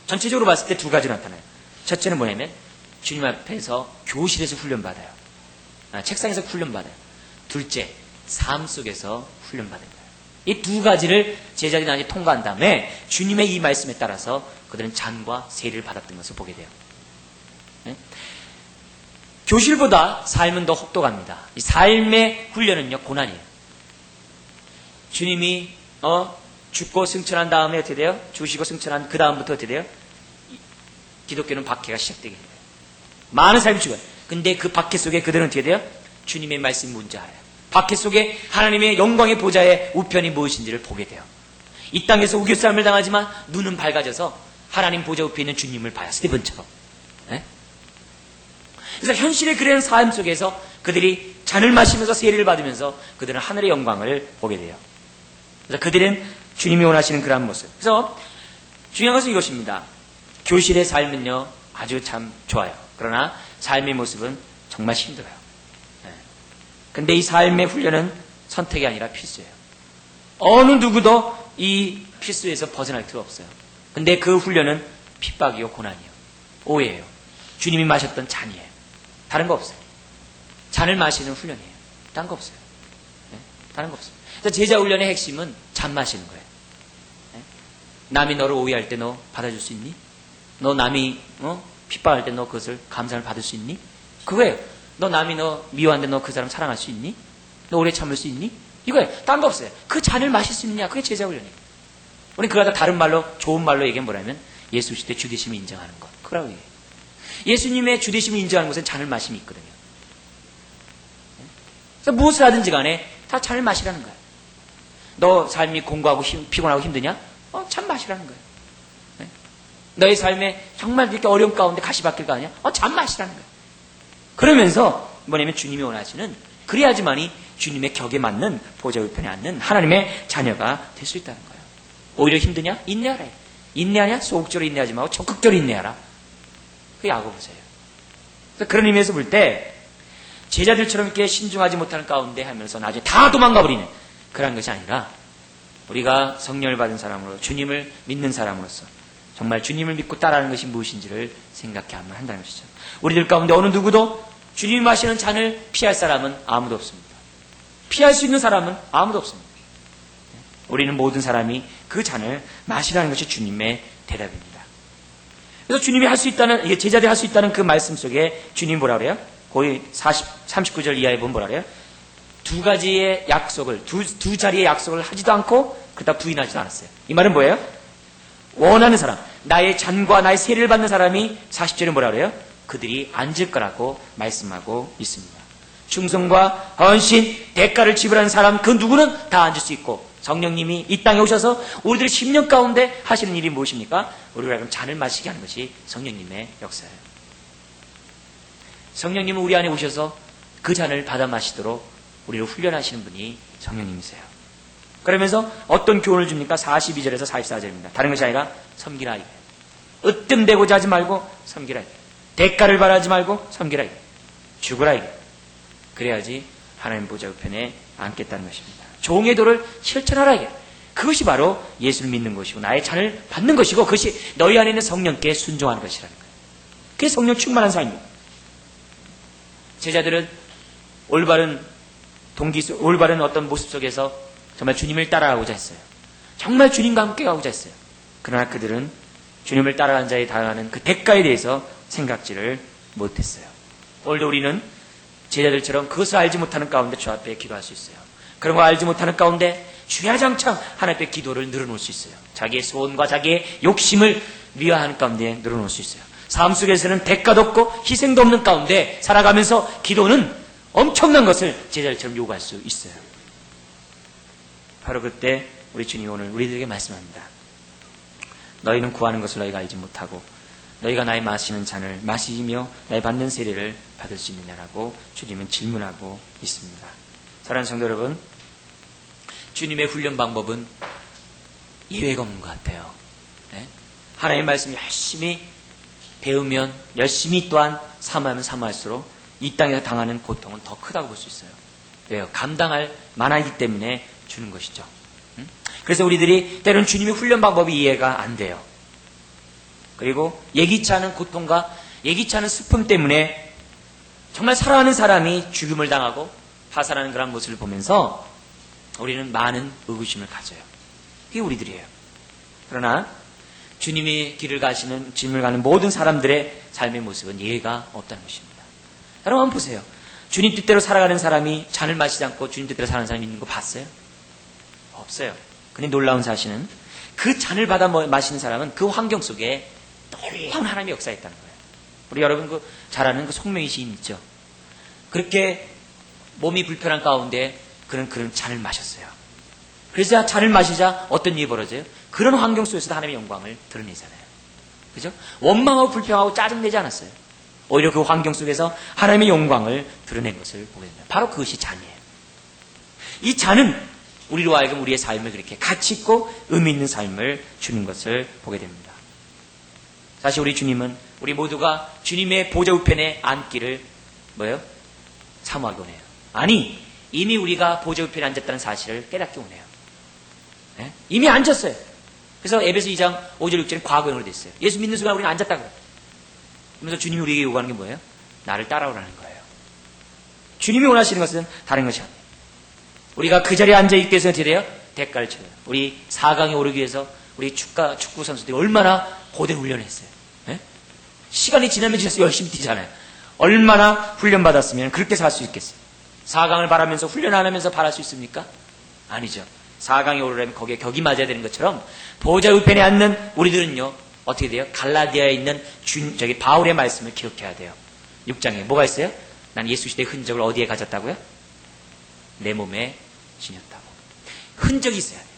전체적으로 봤을 때 두 가지로 나타나요. 첫째는 뭐냐면 주님 앞에서 교실에서 훈련받아요. 책상에서 훈련받아요. 둘째, 삶 속에서 훈련받은 거예요. 이 두 가지를 제자들이 나중에 통과한 다음에 주님의 이 말씀에 따라서 그들은 잔과 세례를 받았던 것을 보게 돼요. 네? 교실보다 삶은 더 혹독합니다. 이 삶의 훈련은요, 고난이에요. 주님이 죽고 승천한 다음에 어떻게 돼요? 죽으시고 승천한 그 다음부터 어떻게 돼요? 기독교는 박해가 시작되게 돼요. 많은 사람이 죽어요. 근데 그 박해 속에 그들은 어떻게 돼요? 주님의 말씀이 뭔지 알아요. 박해 속에 하나님의 영광의 보좌의 우편이 무엇인지를 보게 돼요. 이 땅에서 우겨싸움을 당하지만 눈은 밝아져서 하나님 보좌 우편에 있는 주님을 봐요. 스티븐처럼. 네? 그래서 현실의 그런 삶 속에서 그들이 잔을 마시면서 세례를 받으면서 그들은 하늘의 영광을 보게 돼요. 그래서 그들은 주님이 원하시는 그러한 모습. 그래서 중요한 것은 이것입니다. 교실의 삶은요, 아주 참 좋아요. 그러나 삶의 모습은 정말 힘들어요. 근데 이 삶의 훈련은 선택이 아니라 필수예요. 어느 누구도 이 필수에서 벗어날 필요가 없어요. 근데 그 훈련은 핍박이요, 고난이요, 오해예요. 주님이 마셨던 잔이에요. 다른 거 없어요. 잔을 마시는 훈련이에요. 다른 거 없어요. 네? 다른 거 없어요. 그래서 제자 훈련의 핵심은 잔 마시는 거예요. 네? 남이 너를 오해할 때 너 받아줄 수 있니? 너 남이 핍박할 때 너 그것을 감사를 받을 수 있니? 그거예요. 너 남이 너 미워하는데 너 그 사람 사랑할 수 있니? 너 오래 참을 수 있니? 이거예요. 딴 거 없어요. 그 잔을 마실 수 있느냐? 그게 제자 훈련이에요. 우리 그러다 다른 말로, 좋은 말로 얘기하면 뭐냐면 예수 시대 주대심을 인정하는 것. 그러라고 얘기해요. 예수님의 주대심을 인정하는 것은 잔을 마심이 있거든요. 그래서 무엇을 하든지 간에 다 잔을 마시라는 거예요. 너 삶이 공부하고 피곤하고 힘드냐? 잔 마시라는 거예요. 네? 너의 삶에 정말 이렇게 어려운 가운데 가시밭길 가느냐? 잔 마시라는 거예요. 그러면서 뭐냐면 주님이 원하시는, 그래야지만이 주님의 격에 맞는 보좌 우편에 앉는 하나님의 자녀가 될 수 있다는 거예요. 오히려 힘드냐? 인내하라. 인내하냐? 소극적으로 인내하지 말고 적극적으로 인내하라. 그게 야고보서예요. 그래서 그런 의미에서 볼 때 제자들처럼 이렇게 신중하지 못하는 가운데 하면서 나중에 다 도망가 버리는 그런 것이 아니라 우리가 성령을 받은 사람으로 주님을 믿는 사람으로서 정말 주님을 믿고 따라하는 것이 무엇인지를 생각해야만 한다는 것이죠. 우리들 가운데 어느 누구도 주님이 마시는 잔을 피할 사람은 아무도 없습니다. 피할 수 있는 사람은 아무도 없습니다. 우리는 모든 사람이 그 잔을 마시라는 것이 주님의 대답입니다. 그래서 주님이 할 수 있다는, 제자들이 할 수 있다는 그 말씀 속에 주님이 뭐라 그래요? 거의 39절 이하에 보면 뭐라 그래요? 두 가지의 약속을, 두 자리의 약속을 하지도 않고 그러다 부인하지도 않았어요. 이 말은 뭐예요? 원하는 사람, 나의 잔과 나의 세례를 받는 사람이 40절에 뭐라 그래요? 그들이 앉을 거라고 말씀하고 있습니다. 충성과 헌신, 대가를 지불하는 사람, 그 누구는 다 앉을 수 있고, 성령님이 이 땅에 오셔서 우리들의 10년 가운데 하시는 일이 무엇입니까? 우리가 그럼 잔을 마시게 하는 것이 성령님의 역사예요. 성령님은 우리 안에 오셔서 그 잔을 받아 마시도록 우리를 훈련하시는 분이 성령님이세요. 그러면서 어떤 교훈을 줍니까? 42절에서 44절입니다. 다른 것이 아니라 섬기라 이거예요. 으뜸되고자 하지 말고 섬기라 이거예요. 대가를 바라지 말고 섬기라 이거예요. 죽으라 이거예요. 그래야지 하나님 보좌 우편에 앉겠다는 것입니다. 종의 도를 실천하라 이거예요. 그것이 바로 예수를 믿는 것이고 나의 잔을 받는 것이고 그것이 너희 안에 있는 성령께 순종하는 것이라는 거예요. 그게 성령 충만한 삶이에요. 제자들은 올바른 어떤 모습 속에서 정말 주님을 따라가고자 했어요. 정말 주님과 함께 가고자 했어요. 그러나 그들은 주님을 따라가는 자에 당하는 그 대가에 대해서 생각지를 못했어요. 오늘도 우리는 제자들처럼 그것을 알지 못하는 가운데 주 앞에 기도할 수 있어요. 그런 거 알지 못하는 가운데 주야장창 하나님 앞에 기도를 늘어놓을 수 있어요. 자기의 소원과 자기의 욕심을 위하는 가운데 늘어놓을 수 있어요. 삶 속에서는 대가도 없고 희생도 없는 가운데 살아가면서 기도는 엄청난 것을 제자들처럼 요구할 수 있어요. 바로 그때 우리 주님이 오늘 우리들에게 말씀합니다. 너희는 구하는 것을 너희가 알지 못하고 너희가 나의 마시는 잔을 마시며 나의 받는 세례를 받을 수 있느냐라고 주님은 질문하고 있습니다. 사랑하는 성도 여러분, 주님의 훈련 방법은 이외가 없는 것 같아요. 네? 하나님의 말씀 열심히 배우면 열심히 또한 사모하면 사모할수록 이 땅에서 당하는 고통은 더 크다고 볼 수 있어요. 왜요? 감당할 만하기 때문에 주는 것이죠. 그래서 우리들이 때로는 주님의 훈련 방법이 이해가 안 돼요. 그리고 예기치 않은 고통과 예기치 않은 슬픔 때문에 정말 사랑하는 사람이 죽음을 당하고 파산하는 그런 모습을 보면서 우리는 많은 의구심을 가져요. 그게 우리들이에요. 그러나 주님이 길을 가시는 짐을 가는 모든 사람들의 삶의 모습은 예외가 없다는 것입니다. 여러분 한번 보세요. 주님 뜻대로 살아가는 사람이 잔을 마시지 않고 주님 뜻대로 사는 사람이 있는 거 봤어요? 없어요. 근데 놀라운 사실은 그 잔을 받아 마시는 사람은 그 환경 속에 놀라운 하나님의 역사였다는 거예요. 우리 여러분 잘 아는 그 송명희 시인 있죠? 그렇게 몸이 불편한 가운데 그런 잔을 마셨어요. 그래서 잔을 마시자 어떤 일이 벌어져요? 그런 환경 속에서도 하나님의 영광을 드러내잖아요. 그죠? 원망하고 불평하고 짜증내지 않았어요. 오히려 그 환경 속에서 하나님의 영광을 드러낸 것을 보게 됩니다. 바로 그것이 잔이에요. 이 잔은 우리로 하여금 우리의 삶을 그렇게 가치 있고 의미 있는 삶을 주는 것을 보게 됩니다. 사실 우리 주님은 우리 모두가 주님의 보좌 우편에 앉기를 사모하기 원해요. 아니, 이미 우리가 보좌 우편에 앉았다는 사실을 깨닫기 원해요. 네? 이미 앉았어요. 그래서 에베소 2장 5절 6절은 과거형으로 됐어요. 예수 믿는 순간 우리는 앉았다고 그래요. 그러면서 주님이 우리에게 요구하는 게 뭐예요? 나를 따라오라는 거예요. 주님이 원하시는 것은 다른 것이 아니에요. 우리가 그 자리에 앉아있기 위해서 어떻게 돼요? 대가를 쳐요. 우리 4강에 오르기 위해서 우리 축구 선수들이 얼마나 고된 훈련을 했어요. 네? 시간이 지나면 지나서 열심히 뛰잖아요. 얼마나 훈련받았으면 그렇게 살 수 있겠어요. 4강을 바라면서 훈련 안 하면서 바랄 수 있습니까? 아니죠. 4강에 오르려면 거기에 격이 맞아야 되는 것처럼 보좌 우편에 앉는 우리들은요 어떻게 돼요? 갈라디아에 있는 바울의 말씀을 기억해야 돼요. 6장에 뭐가 있어요? 난 예수 시대의 흔적을 어디에 가졌다고요? 내 몸에 지녔다고. 흔적이 있어야 돼요.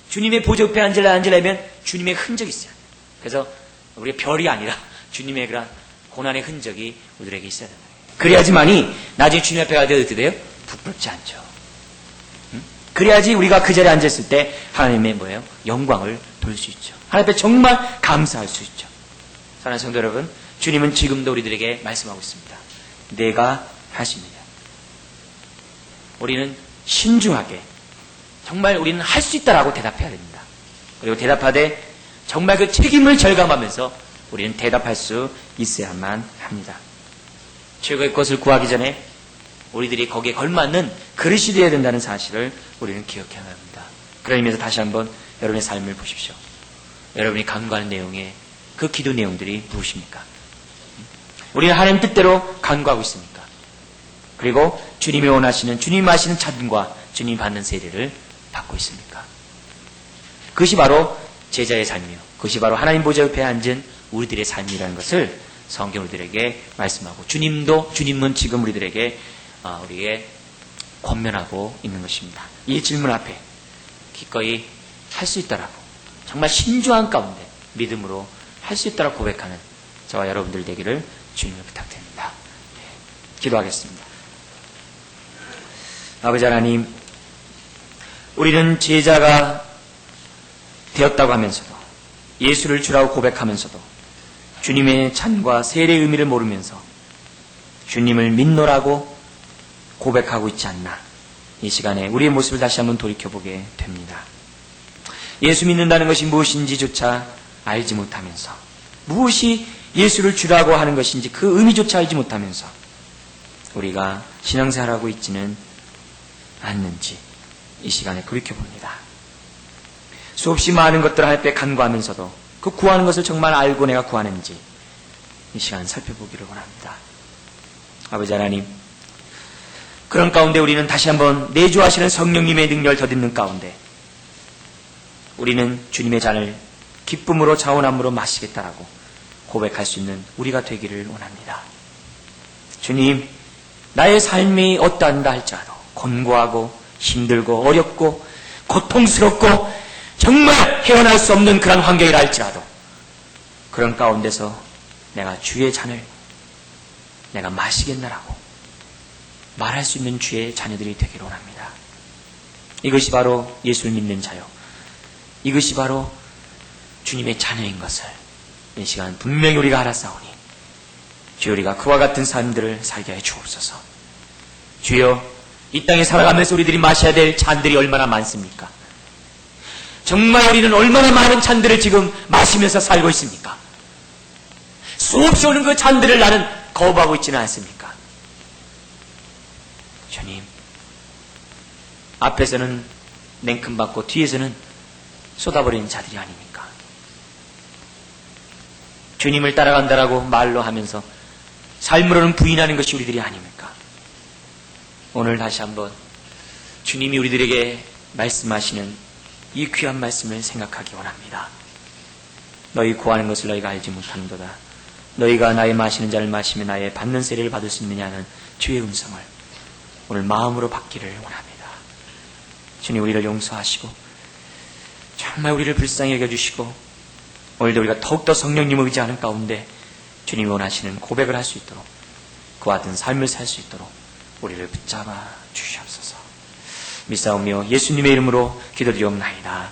주님의 보좌 우편에 앉으려면 주님의 흔적이 있어야 돼요. 그래서 우리의 별이 아니라 주님의 그런 고난의 흔적이 우리에게 있어야 된다. 그래야지만이 나중에 주님 앞에 가야 어떻게 돼요? 부끄럽지 않죠. 그래야지 우리가 그 자리에 앉았을 때 하나님의 영광을 돌릴 수 있죠. 하나님 앞에 정말 감사할 수 있죠. 사랑하는 성도 여러분, 주님은 지금도 우리들에게 말씀하고 있습니다. 내가 할 수 있느냐. 우리는 신중하게 정말 우리는 할 수 있다라고 대답해야 됩니다. 그리고 대답하되 정말 그 책임을 절감하면서 우리는 대답할 수 있어야만 합니다. 최고의 것을 구하기 전에 우리들이 거기에 걸맞는 그릇이 되어야 된다는 사실을 우리는 기억해야 합니다. 그런 의미에서 다시 한번 여러분의 삶을 보십시오. 여러분이 간구하는 내용에 그 기도 내용들이 무엇입니까? 우리는 하나님 뜻대로 간구하고 있습니까? 그리고 주님이 원하시는, 주님이 마시는 찬과 주님이 받는 세례를 받고 있습니까? 그것이 바로 제자의 삶이요. 그것이 바로 하나님 보좌 옆에 앉은 우리들의 삶이라는 것을 성경 우리들에게 말씀하고 주님은 지금 우리들에게 우리에게 권면하고 있는 것입니다. 이 질문 앞에 기꺼이 할 수 있다라고 정말 신중한 가운데 믿음으로 할 수 있다라고 고백하는 저와 여러분들 되기를 주님을 부탁드립니다. 기도하겠습니다. 아버지 하나님, 우리는 제자가 되었다고 하면서도 예수를 주라고 고백하면서도 주님의 잔과 세례의 의미를 모르면서 주님을 믿노라고 고백하고 있지 않나. 이 시간에 우리의 모습을 다시 한번 돌이켜보게 됩니다. 예수 믿는다는 것이 무엇인지조차 알지 못하면서, 무엇이 예수를 주라고 하는 것인지 그 의미조차 알지 못하면서 우리가 신앙생활하고 있지는 않는지 이 시간에 돌이켜봅니다. 수없이 많은 것들 앞에 간구하면서도 그 구하는 것을 정말 알고 내가 구하는지 이 시간 살펴보기를 원합니다. 아버지 하나님, 그런 가운데 우리는 다시 한번 내주하시는 성령님의 능력을 더듬는 가운데 우리는 주님의 잔을 기쁨으로 자원함으로 마시겠다라고 고백할 수 있는 우리가 되기를 원합니다. 주님, 나의 삶이 어떠한다 할지라도 곤고하고 힘들고 어렵고 고통스럽고 정말 헤어날 수 없는 그런 환경이라 할지라도 그런 가운데서 내가 주의 잔을 내가 마시겠나라고 말할 수 있는 주의 자녀들이 되기를 원합니다. 이것이 바로 예수를 믿는 자요, 이것이 바로 주님의 자녀인 것을 이 시간 분명히 우리가 알았사오니 주여, 우리가 그와 같은 삶들을 살게 해 주옵소서. 주여, 이 땅에 살아가면서 우리들이 마셔야 될 잔들이 얼마나 많습니까? 정말 우리는 얼마나 많은 잔들을 지금 마시면서 살고 있습니까? 수없이 오는 그 잔들을 나는 거부하고 있지는 않습니까? 주님, 앞에서는 냉큼 받고 뒤에서는 쏟아버리는 자들이 아닙니까? 주님을 따라간다라고 말로 하면서 삶으로는 부인하는 것이 우리들이 아닙니까? 오늘 다시 한번 주님이 우리들에게 말씀하시는 이 귀한 말씀을 생각하기 원합니다. 너희 구하는 것을 너희가 알지 못하는도다. 너희가 나의 마시는 잔을 마시며 나의 받는 세례를 받을 수 있느냐는 주의 음성을 오늘 마음으로 받기를 원합니다. 주님, 우리를 용서하시고 정말 우리를 불쌍히 여겨주시고 오늘도 우리가 더욱더 성령님을 의지하는 가운데 주님이 원하시는 고백을 할 수 있도록, 그와 같은 삶을 살 수 있도록 우리를 붙잡아 주시옵소서. 믿사오며 예수님의 이름으로 기도드리옵나이다.